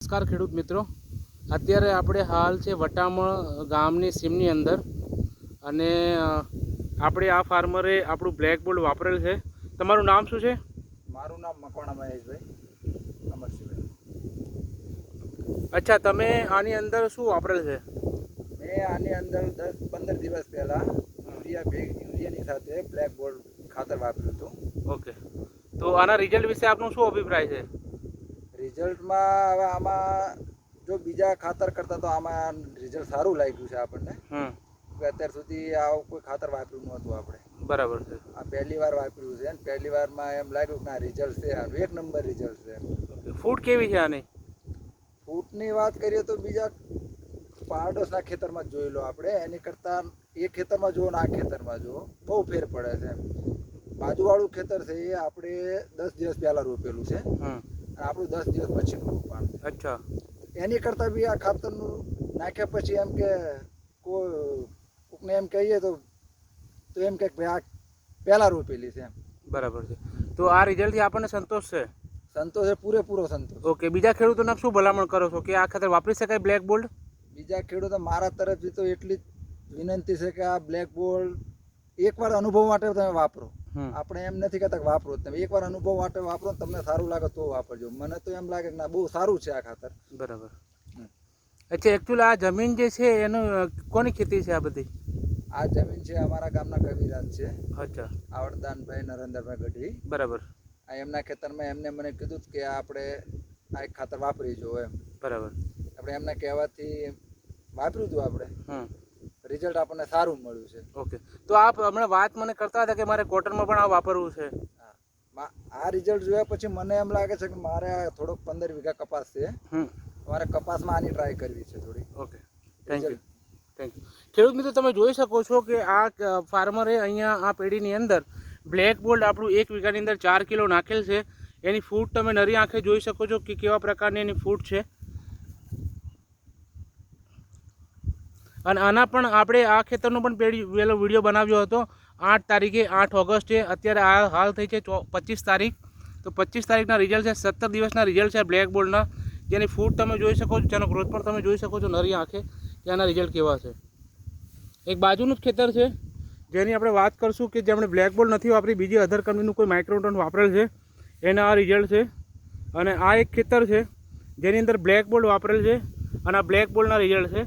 નમસ્કાર ખેડૂત મિત્રો, અત્યારે આપણે હાલ છે વટામણ ગામની સીમની અંદર અને આપણે આ ફાર્મરે આપણું બ્લેક બોલ્ડ વાપરેલ છે. તમારું નામ શું છે? મારું નામ મકવાણા મહેશભાઈ અમરસિંહભાઈ. અચ્છા, તમે આની અંદર શું વાપરેલ છે? મેં આની અંદર 10-15 દિવસ પહેલાં યુરિયાની સાથે બ્લેક બોલ્ડ ખાતર વાપર્યું હતું. ઓકે, તો આના રિઝલ્ટ વિશે આપનો શું અભિપ્રાય છે? રિઝલ્ટમાં હવે આમાં જો બીજા ખાતર કરતાં તો આમાં રિઝલ્ટ સારું લાગ્યું છે આપણને. અત્યાર સુધી આવું કોઈ ખાતર વાપર્યું નહોતું આપણે. બરાબર છે. આ પહેલી વાર વાપર્યું છે અને પહેલી વારમાં એમ લાગ્યું કે આ રિઝલ્ટ છે, આનું એક નંબર રિઝલ્ટ છે. ફૂટ કેવી છે આની? ફૂટની વાત કરીએ તો બીજા પાડોશના ખેતરમાં જ જોઈ લો આપણે, એની કરતાં એ ખેતરમાં જુઓ ને આ ખેતરમાં જુઓ બહુ ફેર પડે છે. બાજુવાળું ખેતર છે એ આપણે 10 દિવસ પહેલાં રોપેલું છે અને આપણું 10 દિવસ પછીનું રોપાણ. અચ્છા, એની કરતાં બી આ ખાતરનું નાખ્યા પછી એમ કે કોકને એમ કહીએ તો એમ કે ભાઈ આ પહેલાં રોપેલી છે એમ. બરાબર છે. તો આ રિઝલ્ટથી આપણને સંતોષ છે? સંતોષ છે, પૂરેપૂરો સંતોષ. ઓકે, બીજા ખેડૂતોને શું ભલામણ કરો છો કે આ ખાતર વાપરી શકાય બ્લેક બોલ્ડ? બીજા ખેડૂતો મારા તરફથી તો એટલી જ વિનંતી છે કે આ બ્લેક બોલ્ડ એકવાર અનુભવ માટે તમે વાપરો. આપણે એમ નથી કહેતા કે વાપરો, તમે એકવાર અનુભવ માટે વાપરો, તમને સારું લાગે તો વાપરજો. મને તો એમ લાગે કે ના, બહુ સારું છે આ ખાતર. બરાબર. અચ્છા, એકચ્યુઅલી આ જમીન જે છે એનું કોની ખેતી છે આ બધી? આ જમીન છે અમારા ગામના કવિરાજ છે. અચ્છા, આવડદાનભાઈ નરેન્દ્રભાઈ ગઢવી. બરાબર. આ એમના ખેતરમાં એમને મને કીધું કે આપણે આ એક ખાતર વાપરી જો એમ. બરાબર. આપણે એમના કહેવાથી વાપર્યું હતું આપણે. રિઝલ્ટ આપણને સારું મળ્યું છે. ઓકે, તો આપ હમણાં વાત મને કરતા હતા કે મારે કોટનમાં પણ આ વાપરવું છે. આ રિઝલ્ટ જોયા પછી મને એમ લાગે છે કે મારે થોડોક 15 વીઘા કપાસ છે, મારે કપાસમાં આની ટ્રાય કરવી છે થોડી. Okay, thank you. ખેડૂત મિત્રો, તમે જોઈ શકો છો કે આ ફાર્મરે અહીંયા આ પેઢીની અંદર બ્લેક બોલ્ડ આપણું 1 વીઘાની અંદર 4 કિલો નાખેલ છે. એની ફૂટ તમે નરી આંખે જોઈ શકો છો કે કેવા પ્રકારની એની ફૂટ છે. અને આના પણ આપણે આ ખેતરનો પણ પહેલો વિડીયો બનાવ્યો હતો 8 તારીખે, 8 ઓગસ્ટે. અત્યારે આ હાલ થઈ છે 25 તારીખ. તો 25 તારીખના રિઝલ્ટ છે, 17 દિવસના રિઝલ્ટ છે બ્લેક બોલ્ડના, જેની ફૂટ તમે જોઈ શકો છો, જેનો ગ્રોથ પણ તમે જોઈ શકો છો નરી આંખે કે આના રિઝલ્ટ કેવા છે. એક બાજુનું જ ખેતર છે જેની આપણે વાત કરશું કે જેમણે બ્લેક બોલ્ડ નથી વાપરી, બીજી અધર કંપનીનું કોઈ માઇક્રોન્યુટ્રન્ટ વાપરેલ છે, એના આ રિઝલ્ટ છે. અને આ એક ખેતર છે જેની અંદર બ્લેક બોલ્ડ વાપરેલ છે અને આ બ્લેક બોલ્ડના રિઝલ્ટ છે.